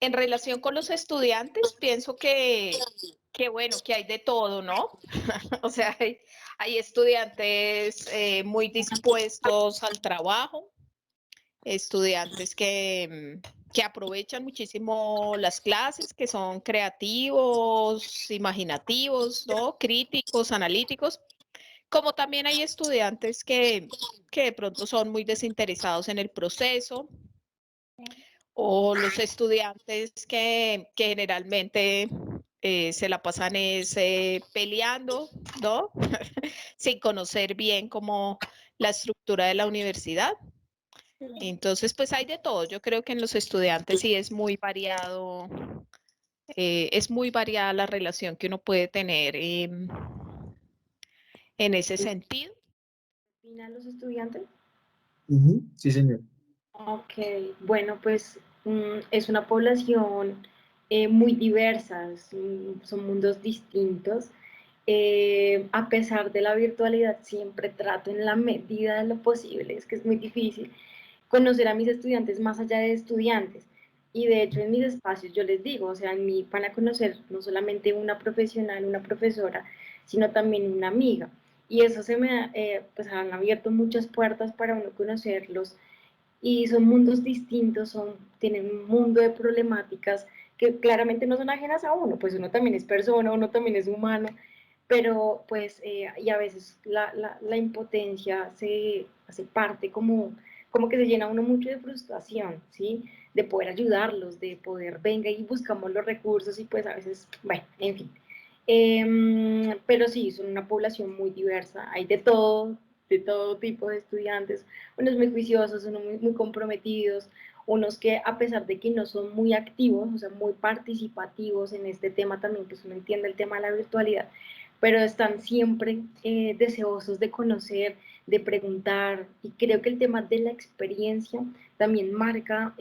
En relación con los estudiantes, pienso que bueno, que hay de todo, ¿no? O sea, hay estudiantes muy dispuestos al trabajo, estudiantes que aprovechan muchísimo las clases, que son creativos, imaginativos, ¿no? Críticos, analíticos, como también hay estudiantes que de pronto son muy desinteresados en el proceso, o los estudiantes que generalmente se la pasan es, peleando, ¿no? Sin conocer bien como la estructura de la universidad. Entonces, pues hay de todo. Yo creo que en los estudiantes sí es muy variada la relación que uno puede tener en ese sentido. ¿Opinan los estudiantes? Ujú, sí, señor. Ok, bueno, pues es una población muy diversa, son mundos distintos. A pesar de la virtualidad, siempre trato en la medida de lo posible, es que es muy difícil conocer a mis estudiantes más allá de estudiantes. Y de hecho en mis espacios yo les digo, o sea, en mí van a conocer no solamente una profesional, una profesora, sino también una amiga. Y eso pues han abierto muchas puertas para uno conocerlos y son mundos distintos, tienen un mundo de problemáticas que claramente no son ajenas a uno, pues uno también es persona, uno también es humano, pero pues y a veces la impotencia se hace parte como que se llena uno mucho de frustración, ¿sí? De poder ayudarlos, de poder, venga y buscamos los recursos y pues a veces, bueno, en fin. Pero sí, son una población muy diversa, hay de todo tipo de estudiantes, unos muy juiciosos, unos muy comprometidos, unos que a pesar de que no son muy activos, o sea, muy participativos en este tema también, pues uno entiende el tema de la virtualidad, pero están siempre deseosos de conocer, de preguntar, y creo que el tema de la experiencia también marca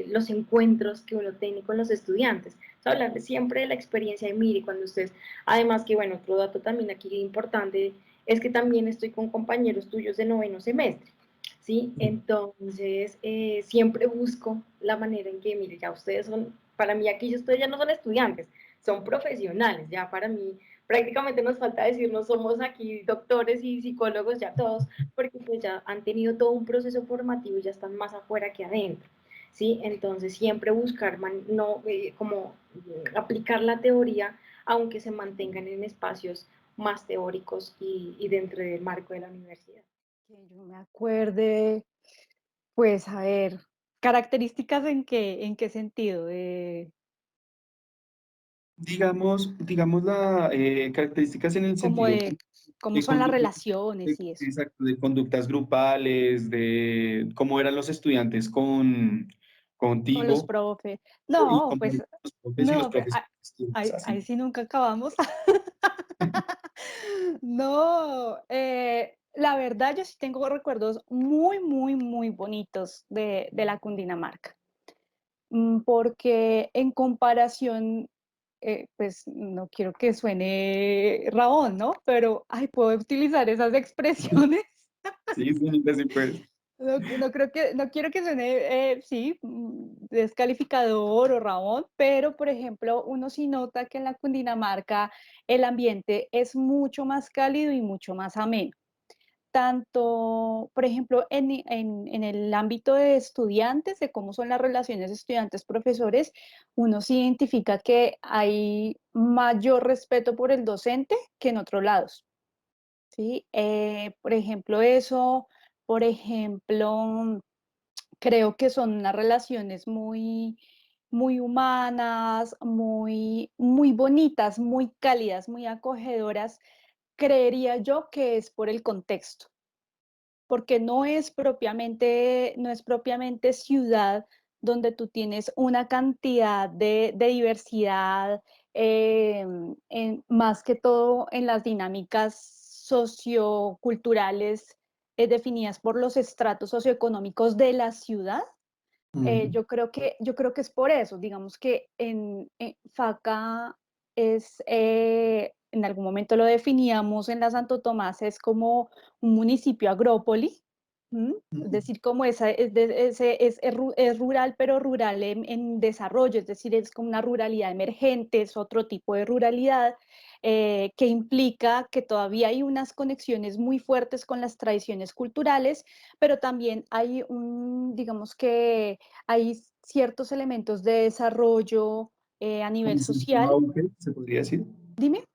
los encuentros que uno tiene con los estudiantes. O sea, hablar siempre de la experiencia de mire, cuando ustedes, además que bueno, otro dato también aquí importante es que también estoy con compañeros tuyos de noveno semestre, ¿sí? Entonces, siempre busco la manera en que, mire, ya ustedes son, para mí aquí ustedes ya no son estudiantes, son profesionales, ya para mí prácticamente nos falta decir, no somos aquí doctores y psicólogos ya todos, porque pues ya han tenido todo un proceso formativo y ya están más afuera que adentro. ¿Sí? Entonces siempre buscar no, como aplicar la teoría, aunque se mantengan en espacios más teóricos y dentro del marco de la universidad. Que yo me acuerde, pues, a ver, características en qué sentido, Digamos características en el como sentido de cómo de son las conductas, relaciones y eso, exacto, de conductas grupales, de cómo eran los estudiantes con los contigo, profes. y No, cómo pues, eran los profes y los no, profesores, ahí así. sí nunca acabamos. No, la verdad, yo sí tengo recuerdos muy, muy, muy bonitos de la Cundinamarca. Porque en comparación, pues no quiero que suene rabón, ¿no? Pero, ay, puedo utilizar esas expresiones. Sí, sí, sí, pues. No quiero que suene, sí, descalificador o rabón, pero, por ejemplo, uno sí nota que en la Cundinamarca el ambiente es mucho más cálido y mucho más ameno. Tanto, por ejemplo, en el ámbito de estudiantes, de cómo son las relaciones estudiantes-profesores, uno sí identifica que hay mayor respeto por el docente que en otros lados, ¿sí? Por ejemplo, eso, por ejemplo, creo que son unas relaciones muy, muy humanas, muy, muy bonitas, muy cálidas, muy acogedoras. Creería yo que es por el contexto porque no es propiamente ciudad donde tú tienes una cantidad de diversidad, más que todo en las dinámicas socioculturales definidas por los estratos socioeconómicos de la ciudad. Ujú. Yo creo que es por eso, digamos que en Faca es, en algún momento lo definíamos en la Santo Tomás, es como un municipio agrópoli, Es decir, como esa, es rural, pero rural en desarrollo, es decir, es como una ruralidad emergente, es otro tipo de ruralidad que implica que todavía hay unas conexiones muy fuertes con las tradiciones culturales, pero también hay digamos que hay ciertos elementos de desarrollo a nivel Como cierto social. auge, se podría decir. Dime.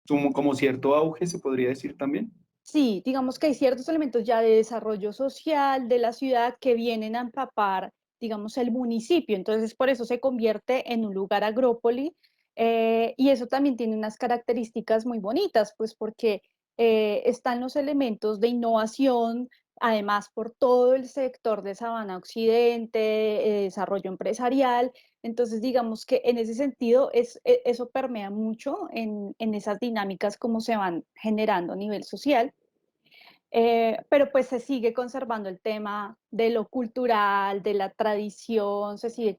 Como cierto auge, se podría decir también. Sí, digamos que hay ciertos elementos ya de desarrollo social de la ciudad que vienen a empapar, digamos, el municipio. Entonces, por eso se convierte en un lugar agrópoli y eso también tiene unas características muy bonitas, pues porque están los elementos de innovación, además por todo el sector de Sabana Occidente, desarrollo empresarial. Entonces, digamos que en ese sentido eso permea mucho en esas dinámicas como se van generando a nivel social. Pero pues se sigue conservando el tema de lo cultural, de la tradición, se sigue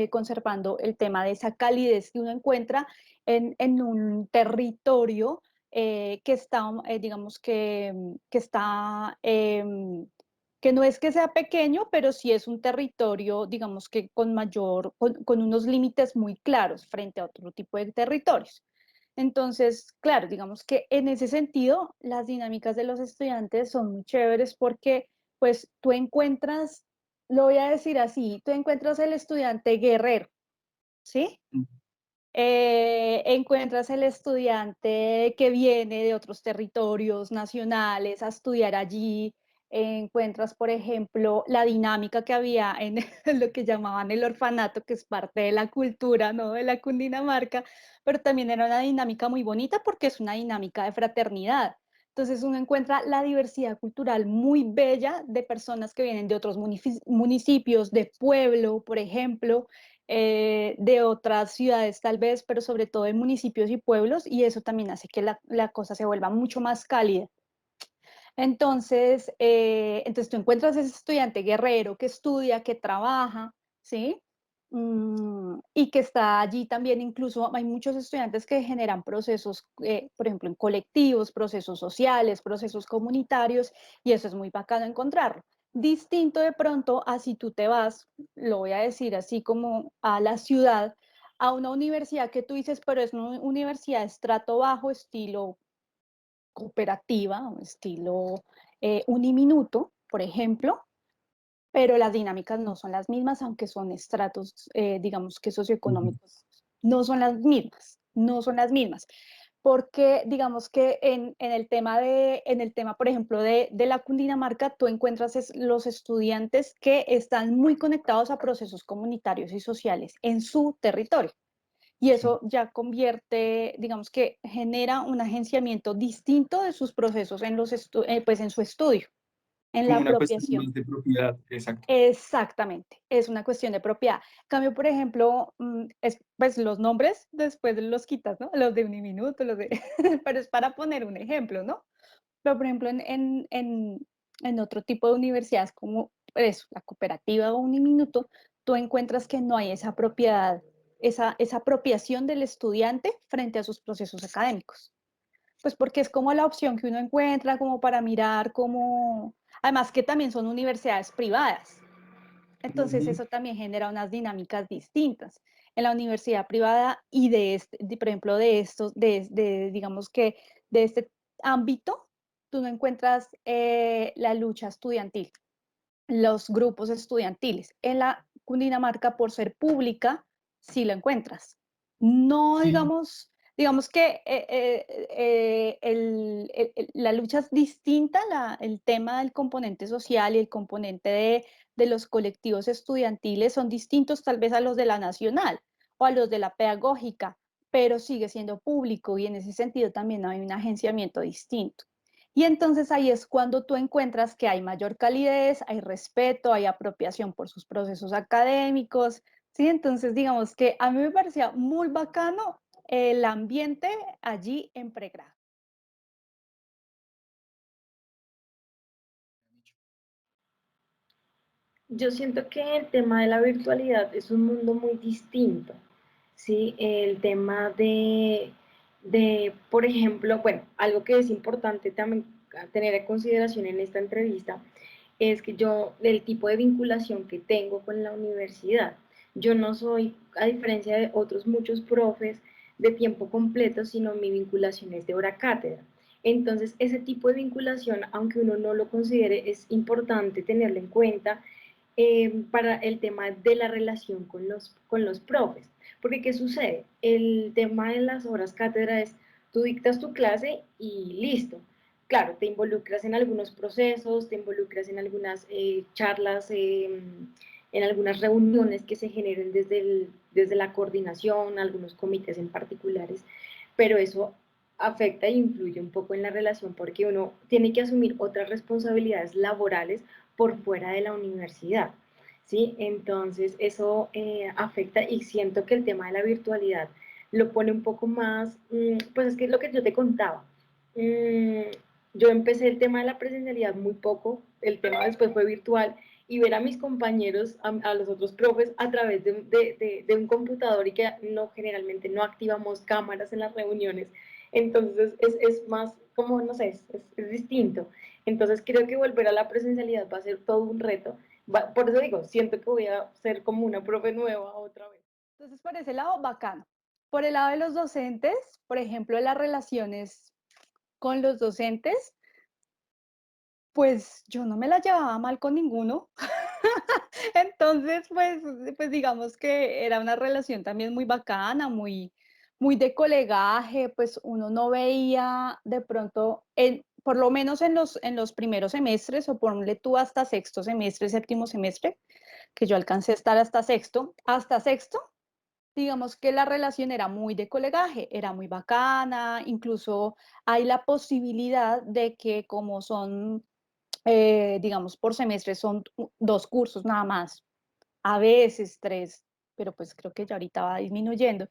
conservando el tema de esa calidez que uno encuentra en un territorio que está, digamos que está, que no es que sea pequeño, pero sí es un territorio, digamos que con unos límites muy claros frente a otro tipo de territorios. Entonces, claro, digamos que en ese sentido, las dinámicas de los estudiantes son muy chéveres porque, pues, tú encuentras, lo voy a decir así, tú encuentras el estudiante guerrero, ¿sí? Encuentras el estudiante que viene de otros territorios nacionales a estudiar allí, encuentras, por ejemplo, la dinámica que había en lo que llamaban el orfanato, que es parte de la cultura, ¿no? De la Cundinamarca, pero también era una dinámica muy bonita porque es una dinámica de fraternidad. Entonces uno encuentra la diversidad cultural muy bella de personas que vienen de otros municipios, de pueblo, por ejemplo, de otras ciudades tal vez, pero sobre todo de municipios y pueblos, y eso también hace que la cosa se vuelva mucho más cálida. Entonces tú encuentras ese estudiante guerrero que estudia, que trabaja, ¿sí? Y que está allí también, incluso hay muchos estudiantes que generan procesos, por ejemplo, en colectivos, procesos sociales, procesos comunitarios, y eso es muy bacano encontrarlo. Distinto de pronto a si tú te vas, lo voy a decir así como a la ciudad, a una universidad que tú dices, pero es una universidad de estrato bajo, estilo cooperativa, un estilo uniminuto, por ejemplo, pero las dinámicas no son las mismas, aunque son estratos, digamos que Ujú. socioeconómicos, no son las mismas, no son las mismas. Porque digamos que en el tema, por ejemplo, de la Cundinamarca, tú encuentras los estudiantes que están muy conectados a procesos comunitarios y sociales en su territorio. Y Sí. eso ya convierte, digamos que genera un agenciamiento distinto de sus procesos pues en su estudio, en la Como una cuestión apropiación. más de propiedad, exacto. Exactamente, es una cuestión de propiedad. En cambio, por ejemplo, pues los nombres después los quitas, ¿no? Los de Uniminuto, pero es para poner un ejemplo, ¿no? Pero, por ejemplo, en otro tipo de universidades como eso, la cooperativa o Uniminuto, tú encuentras que no hay esa propiedad, esa apropiación del estudiante frente a sus procesos académicos. Pues porque es como la opción que uno encuentra como para mirar como, además que también son universidades privadas. Entonces Ujú. eso también genera unas dinámicas distintas. En la universidad privada y por ejemplo, digamos que de este ámbito, tú no encuentras la lucha estudiantil, los grupos estudiantiles. En la Cundinamarca, por ser pública, sí lo encuentras. No, Sí, digamos que la lucha es distinta, el tema del componente social y el componente de los colectivos estudiantiles son distintos tal vez a los de la nacional o a los de la pedagógica, pero sigue siendo público y en ese sentido también hay un agenciamiento distinto. Y entonces ahí es cuando tú encuentras que hay mayor calidez, hay respeto, hay apropiación por sus procesos académicos, ¿sí? Entonces digamos que a mí me parecía muy bacano el ambiente allí en pregrado. Yo siento que el tema de la virtualidad es un mundo muy distinto, ¿sí? El tema por ejemplo, bueno, algo que es importante también tener en consideración en esta entrevista es que yo, el tipo de vinculación que tengo con la universidad, yo no soy, a diferencia de otros muchos profes de tiempo completo, sino mi vinculación es de hora cátedra. Entonces, ese tipo de vinculación, aunque uno no lo considere, es importante tenerlo en cuenta para el tema de la relación con los profes. Porque, ¿qué sucede? El tema de las horas cátedra es, tú dictas tu clase y listo. Claro, te involucras en algunos procesos, te involucras en algunas charlas, en algunas reuniones que se generen desde la coordinación, algunos comités en particulares, pero eso afecta e influye un poco en la relación porque uno tiene que asumir otras responsabilidades laborales por fuera de la universidad, ¿sí? Entonces eso afecta y siento que el tema de la virtualidad lo pone un poco más, pues es que es lo que yo te contaba. Yo empecé el tema de la presencialidad muy poco, el tema después fue virtual y ver a mis compañeros, a los otros profes a través de un computador y que no generalmente no activamos cámaras en las reuniones, entonces es más como, no sé, es distinto. Entonces creo que volver a la presencialidad va a ser todo un reto. Por eso digo, siento que voy a ser como una profe nueva otra vez. Entonces, por ese lado, bacano. Por el lado de los docentes, por ejemplo, las relaciones con los docentes, pues yo no me la llevaba mal con ninguno. Entonces, pues digamos que era una relación también muy bacana, muy de colegaje, pues uno no veía de pronto, por lo menos en los primeros semestres, o ponle tú hasta sexto semestre, séptimo semestre, que yo alcancé a estar hasta sexto, digamos que la relación era muy de colegaje, era muy bacana, incluso hay la posibilidad de que como son, digamos, por semestre son 2 cursos nada más, a veces 3, pero pues creo que ya ahorita va disminuyendo,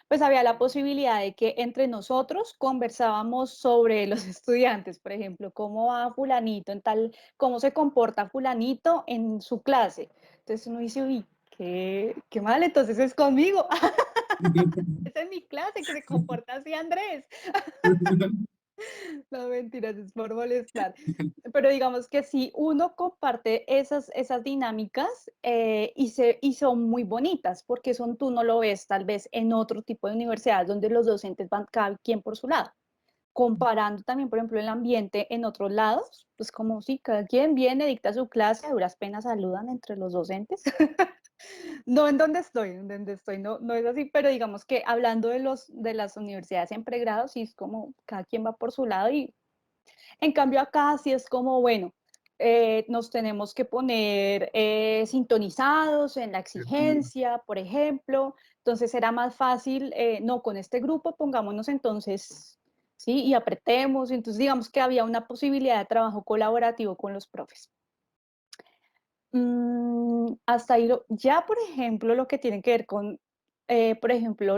pues había la posibilidad de que entre nosotros conversábamos sobre los estudiantes, por ejemplo, cómo va fulanito en tal, cómo se comporta fulanito en su clase. Entonces uno dice, uy, qué mal, entonces es conmigo, es en mi clase que se comporta así Andrés. No, mentiras, es por molestar. Pero digamos que si uno comparte esas dinámicas y son muy bonitas, porque son tú no lo ves tal vez en otro tipo de universidades donde los docentes van cada quien por su lado. Comparando también, por ejemplo, el ambiente en otros lados, pues como si cada quien viene, dicta su clase, a duras penas saludan entre los docentes. No en donde estoy no es así, pero digamos que hablando de las universidades en pregrado, sí es como cada quien va por su lado y en cambio acá sí es como, bueno, nos tenemos que poner sintonizados en la exigencia, por ejemplo, entonces era más fácil, no, con este grupo pongámonos entonces, sí, y apretemos, entonces digamos que había una posibilidad de trabajo colaborativo con los profes. Hasta ahí, ya por ejemplo, lo que tiene que ver con, por ejemplo,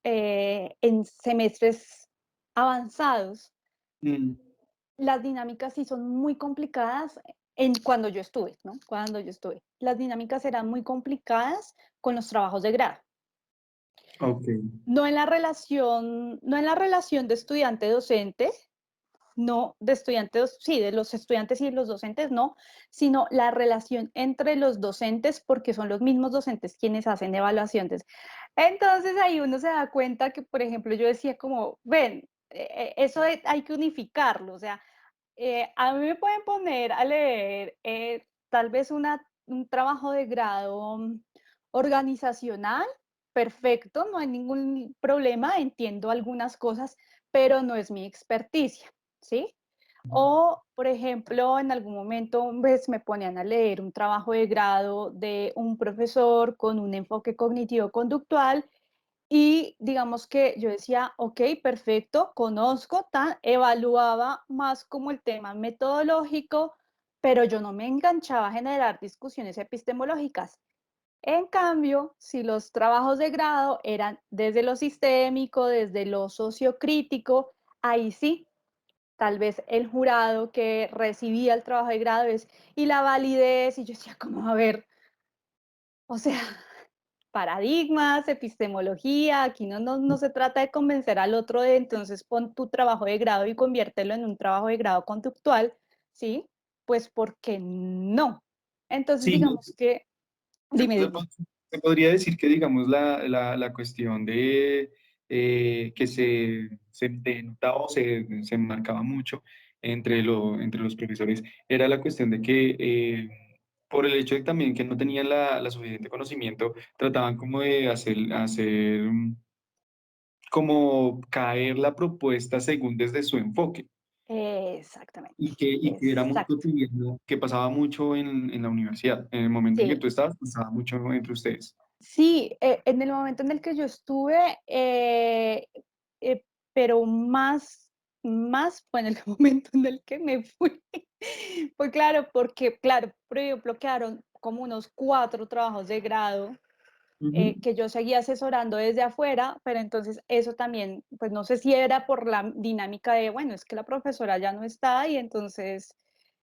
en semestres avanzados, Mm, las dinámicas sí son muy complicadas en cuando yo estuve, ¿no? Cuando yo estuve. Las dinámicas eran muy complicadas con los trabajos de grado. ok. No en la relación de estudiante-docente, no de estudiantes, sí, de los estudiantes y los docentes, no, sino la relación entre los docentes, porque son los mismos docentes quienes hacen evaluaciones. Entonces ahí uno se da cuenta que, por ejemplo, yo decía como, ven, hay que unificarlo, o sea, a mí me pueden poner a leer tal vez un trabajo de grado organizacional, perfecto, no hay ningún problema, entiendo algunas cosas, pero no es mi experticia, ¿sí? O, por ejemplo, en algún momento pues, me ponían a leer un trabajo de grado de un profesor con un enfoque cognitivo-conductual y digamos que yo decía, ok, perfecto, conozco, evaluaba más como el tema metodológico, pero yo no me enganchaba a generar discusiones epistemológicas. En cambio, si los trabajos de grado eran desde lo sistémico, desde lo sociocrítico, ahí sí, tal vez el jurado que recibía el trabajo de grado y la validez, y yo decía, como, a ver, o sea, paradigmas, epistemología, aquí no se trata de convencer al otro de entonces pon tu trabajo de grado y conviértelo en un trabajo de grado conductual, ¿sí? pues, ¿por qué no? Entonces, Sí, digamos que, se, dime, se dime. po- se podría decir que, digamos, la cuestión de que se denotaba o se marcaba mucho entre los profesores era la cuestión de que por el hecho de también que no tenían la suficiente conocimiento, trataban como de hacer como caer la propuesta según desde su enfoque. Exactamente, Y que era muy exacto. cotidiano, que pasaba mucho en la universidad. En el momento en que Sí, tú estabas, pasaba mucho entre ustedes. sí, en el momento en el que yo estuve, eh, pero más fue en el momento en el que me fui. Pues claro, porque, claro, por ejemplo, quedaron como unos 4 trabajos de grado, Ujú. que yo seguía asesorando desde afuera, pero entonces eso también, pues no sé si era por la dinámica de, bueno, es que la profesora ya no está y entonces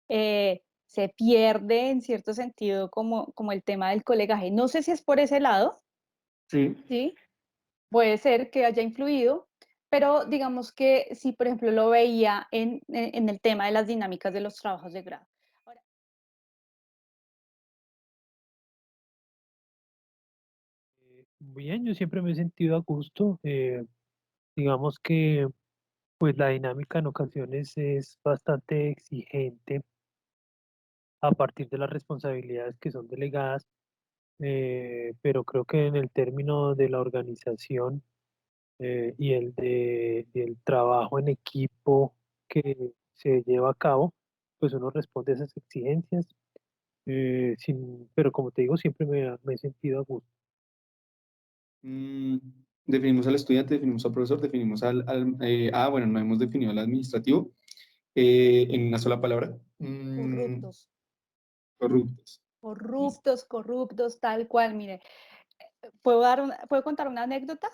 se pierde en cierto sentido como el tema del colegaje. No sé si es por ese lado, Sí. ¿sí? Puede ser que haya influido, pero digamos que sí, por ejemplo, lo veía en el tema de las dinámicas de los trabajos de grado. Ahora, Bien, yo siempre me he sentido a gusto. Digamos que pues la dinámica en ocasiones es bastante exigente a partir de las responsabilidades que son delegadas, pero creo que en el término de la organización y el trabajo en equipo que se lleva a cabo, pues uno responde a esas exigencias, pero como te digo, siempre me he sentido a gusto. Mm, definimos al estudiante, definimos al profesor, definimos bueno, no hemos definido al administrativo en una sola palabra. corruptos, Corruptos. Listo. corruptos, corruptos, tal cual. Mire, ¿puedo contar una anécdota?